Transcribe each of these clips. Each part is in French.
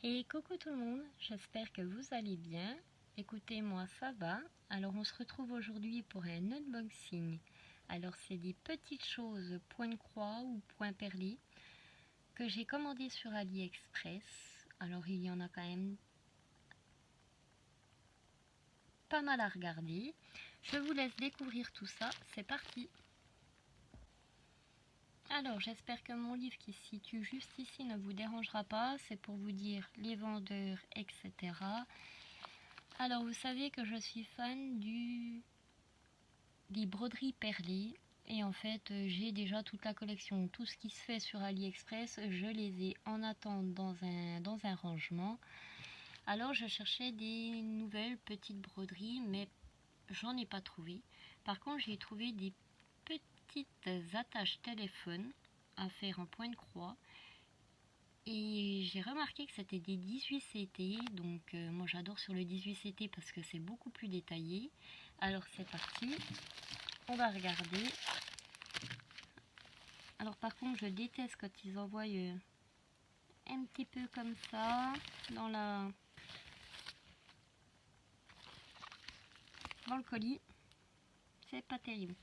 Et coucou tout le monde, j'espère que vous allez bien. Écoutez, moi ça va. Alors on se retrouve aujourd'hui pour un unboxing. Alors c'est des petites choses point de croix ou point perlé que j'ai commandé sur AliExpress. Alors il y en a quand même pas mal à regarder. Je vous laisse découvrir tout ça, c'est parti. Alors j'espère que mon livre qui se situe juste ici ne vous dérangera pas, c'est pour vous dire les vendeurs, etc. Alors vous savez que je suis fan des broderies perlées et en fait j'ai déjà toute la collection, tout ce qui se fait sur AliExpress, je les ai en attente dans un rangement. Alors je cherchais des nouvelles petites broderies mais j'en ai pas trouvé. Par contre j'ai trouvé des petites attaches téléphone à faire en point de croix. Et j'ai remarqué que c'était des 18 CT, donc moi j'adore sur le 18 CT parce que c'est beaucoup plus détaillé. Alors c'est parti, on va regarder. Alors par contre je déteste quand ils envoient un petit peu comme ça dans le colis. C'est pas terrible.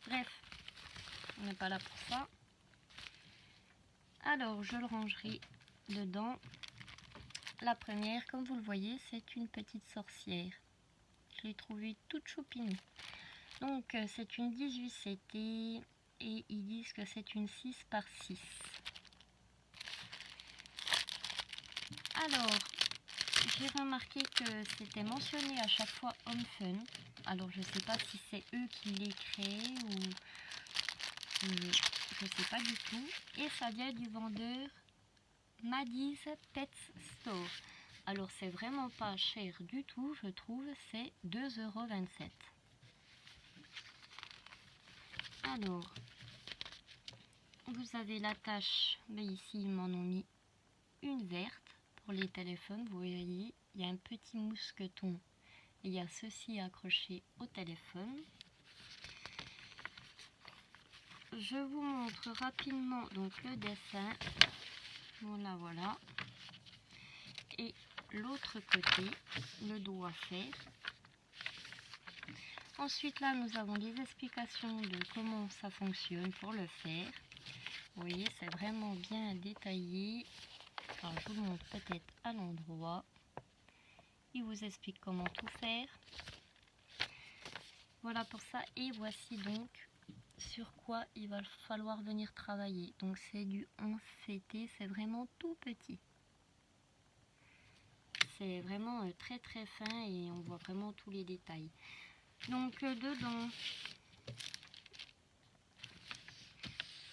Bref, on n'est pas là pour ça. Alors je le rangerai dedans. La première, comme vous le voyez, c'est une petite sorcière. Je l'ai trouvée toute choupinée. Donc c'est une 18 CT et ils disent que c'est une 6 par 6. Alors j'ai remarqué que c'était mentionné à chaque fois Home Fun. Alors je sais pas si c'est eux qui les créent ou je sais pas du tout. Et ça vient du vendeur Maddie's Pet Store. Alors c'est vraiment pas cher du tout, je trouve, c'est 2,27 €. Alors, vous avez l'attache, mais ici ils m'en ont mis une verte pour les téléphones. Vous voyez, il y a un petit mousqueton et il y a ceci accroché au téléphone. Je vous montre rapidement donc le dessin. Voilà. Et l'autre côté, le doigt fait. Ensuite là nous avons des explications de comment ça fonctionne pour le faire. Vous voyez, c'est vraiment bien détaillé. Alors je vous le montre peut-être à l'endroit. Il vous explique comment tout faire. Voilà pour ça. Et voici donc sur quoi il va falloir venir travailler. Donc c'est du 11 CT, c'est vraiment tout petit. C'est vraiment très très fin et on voit vraiment tous les détails. Donc dedans,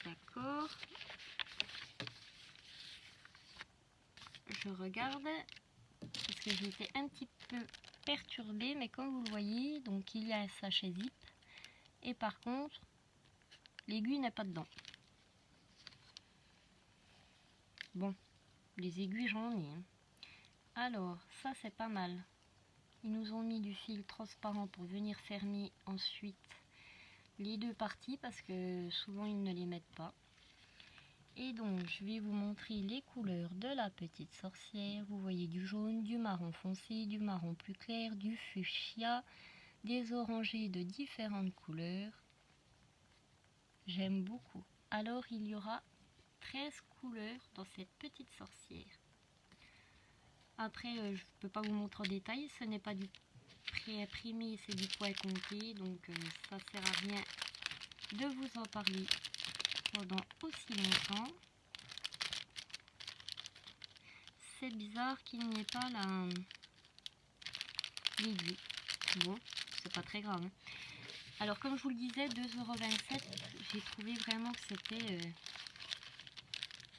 d'accord, je regarde parce que j'étais un petit peu perturbée, mais comme vous le voyez, donc il y a un sachet zip et par contre l'aiguille n'est pas dedans. Bon, les aiguilles j'en ai. Alors ça c'est pas mal. Ils nous ont mis du fil transparent pour venir fermer ensuite les deux parties parce que souvent ils ne les mettent pas. Et donc je vais vous montrer les couleurs de la petite sorcière. Vous voyez du jaune, du marron foncé, du marron plus clair, du fuchsia, des orangés de différentes couleurs. J'aime beaucoup. Alors il y aura 13 couleurs dans cette petite sorcière. Après je ne peux pas vous montrer en détail, ce n'est pas du pré-imprimé, c'est du point compté, donc ça sert à rien de vous en parler pendant aussi longtemps. C'est bizarre qu'il n'y ait pas l'aiguille. Bon, c'est pas très grave. Alors comme je vous le disais, 2,27 €, j'ai trouvé vraiment que c'était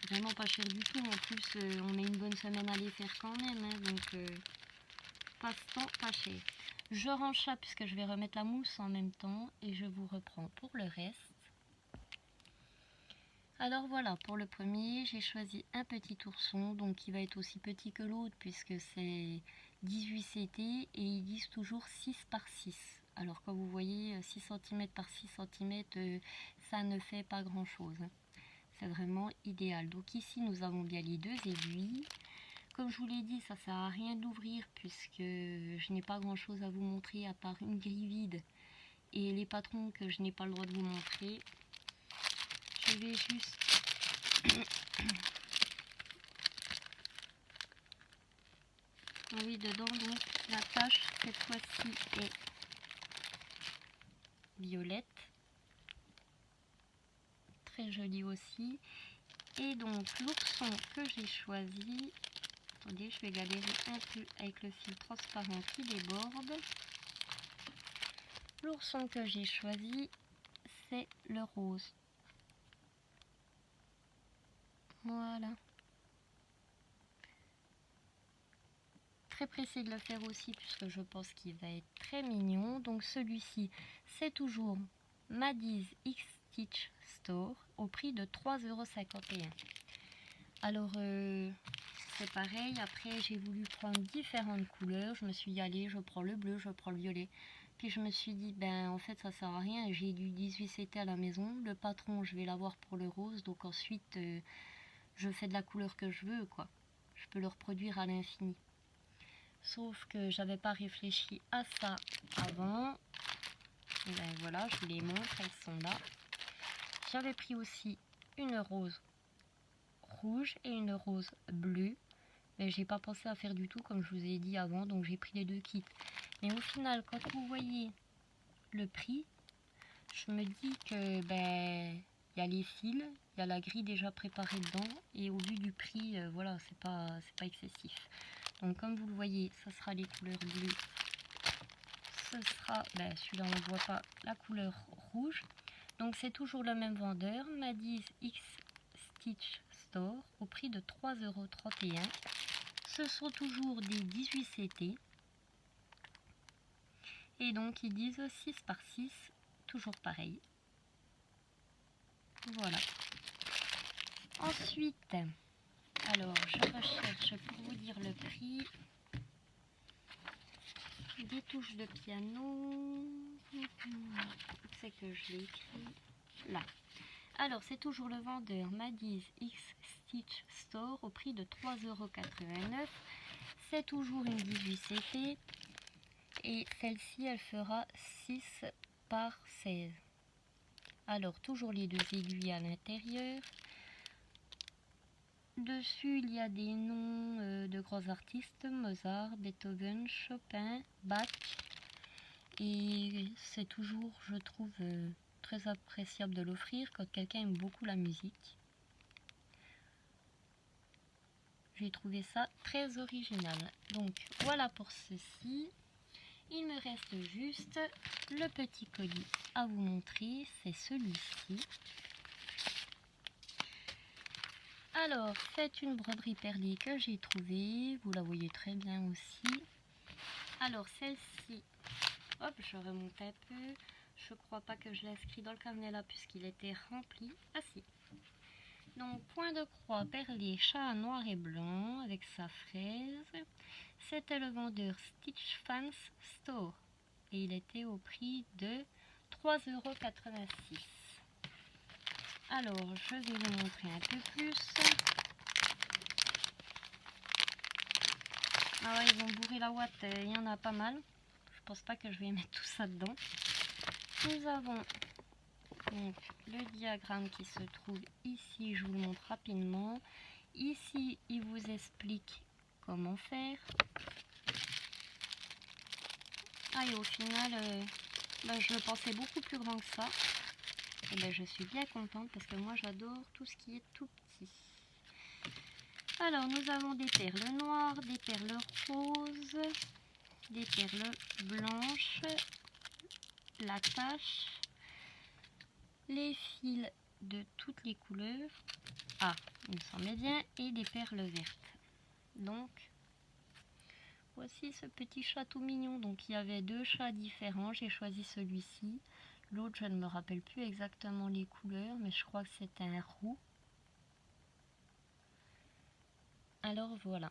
vraiment pas cher du tout. En plus, on met une bonne semaine à les faire quand même, hein, donc passe-temps pas cher. Je range ça puisque je vais remettre la mousse en même temps et je vous reprends pour le reste. Alors voilà, pour le premier, j'ai choisi un petit ourson, donc qui va être aussi petit que l'autre puisque c'est 18 CT et ils disent toujours 6 par 6. Alors comme vous voyez, 6 cm par 6 cm, ça ne fait pas grand chose. C'est vraiment idéal. Donc ici, nous avons bien les deux aiguilles. comme je vous l'ai dit, ça sert à rien d'ouvrir puisque je n'ai pas grand chose à vous montrer à part une grille vide et les patrons que je n'ai pas le droit de vous montrer. Je vais juste ah oui, dedans donc la tache cette fois-ci est violette, très jolie aussi. Et donc l'ourson que j'ai choisi, attendez, je vais galérer un peu avec le fil transparent qui déborde. L'ourson que j'ai choisi, c'est le rose. Voilà. Très pressée de le faire aussi puisque je pense qu'il va être très mignon. Donc celui-ci, c'est toujours Maddy's X Stitch Store au prix de 3,51 €. Alors c'est pareil, après j'ai voulu prendre différentes couleurs. Je me suis dit allez, je prends le bleu, je prends le violet. Puis je me suis dit ben en fait ça sert à rien, j'ai du 18CT à la maison. Le patron je vais l'avoir pour le rose, donc ensuite je fais de la couleur que je veux quoi. Je peux le reproduire à l'infini. Sauf que j'avais pas réfléchi à ça avant. Et ben voilà, je vous les montre, elles sont là. J'avais pris aussi une rose rouge et une rose bleue. Mais j'ai pas pensé à faire du tout comme je vous ai dit avant, donc j'ai pris les deux kits. Mais au final, quand vous voyez le prix, je me dis que ben il y a les fils, il y a la grille déjà préparée dedans, et au vu du prix, voilà, c'est pas excessif. Donc comme vous le voyez, ça sera les couleurs bleues. Ce sera, ben celui-là on ne voit pas, la couleur rouge. Donc c'est toujours le même vendeur, Maddy's X Stitch Store, au prix de 3,31 €. Ce sont toujours des 18CT. Et donc ils disent 6 par 6, toujours pareil. Voilà. Ensuite, alors je recherche pour vous dire le prix des touches de piano. C'est que je l'ai écrit là. Alors c'est toujours le vendeur Maddy's X Stitch Store au prix de 3,89 €. C'est toujours une 18CT. Et celle-ci, elle fera 6 par 16. Alors, toujours les deux aiguilles à l'intérieur. Dessus, il y a des noms de grands artistes, Mozart, Beethoven, Chopin, Bach. Et c'est toujours, je trouve, très appréciable de l'offrir quand quelqu'un aime beaucoup la musique. J'ai trouvé ça très original. Donc, voilà pour ceci. Il me reste juste le petit colis à vous montrer, c'est celui-ci. Alors, c'est une broderie perlée que j'ai trouvée, vous la voyez très bien aussi. Alors, celle-ci, hop, je remonte un peu. Je crois pas que je l'ai inscrit dans le carnet là puisqu'il était rempli. Ah si. Donc, point de croix perlé, chat noir et blanc avec sa fraise. C'était le vendeur Stitch Fans Store. Et il était au prix de 3,86 €. Alors, je vais vous montrer un peu plus. Ah ouais, ils ont bourré la ouate, il y en a pas mal. Je pense pas que je vais mettre tout ça dedans. Nous avons donc le diagramme qui se trouve ici, je vous le montre rapidement. Ici, il vous explique comment faire. Ah, et au final, je le pensais beaucoup plus grand que ça. Et ben, je suis bien contente parce que moi j'adore tout ce qui est tout petit. Alors nous avons des perles noires, des perles roses, des perles blanches, la tache, les fils de toutes les couleurs. Ah, il me semblait bien, et des perles vertes. Donc voici ce petit chat tout mignon. Donc il y avait deux chats différents, j'ai choisi celui-ci. L'autre, je ne me rappelle plus exactement les couleurs, mais je crois que c'était un roux. Alors voilà.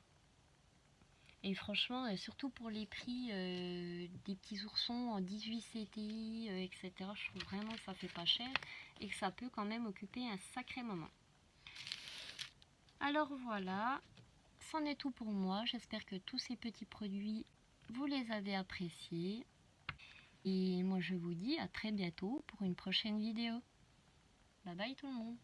Et franchement, surtout pour les prix des petits oursons en 18CT, etc., je trouve vraiment que ça fait pas cher et que ça peut quand même occuper un sacré moment. Alors voilà, c'en est tout pour moi. J'espère que tous ces petits produits, vous les avez appréciés. Et moi je vous dis à très bientôt pour une prochaine vidéo. Bye bye tout le monde.